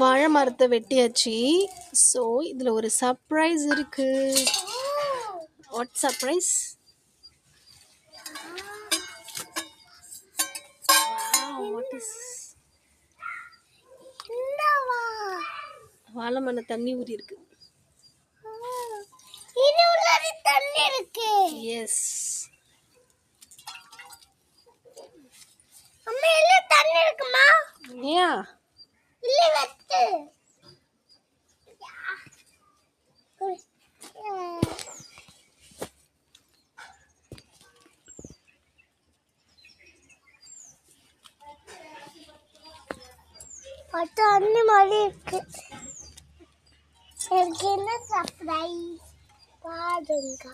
வாழை மரத்தை வெட்டியாச்சு. ஸோ இதில் ஒரு சர்ப்ரைஸ் இருக்கு. What surprise? வாழை மர தண்ணி ஊறி இருக்கு. எஸ். அம்மா இல்ல தண்ணி இருக்குமா? ஏயா இல்ல வெட்டு. தண்ணி மாதிரி இருக்கு. எனக்கு என்ன சர்ப்ரைஸ் பாருங்க.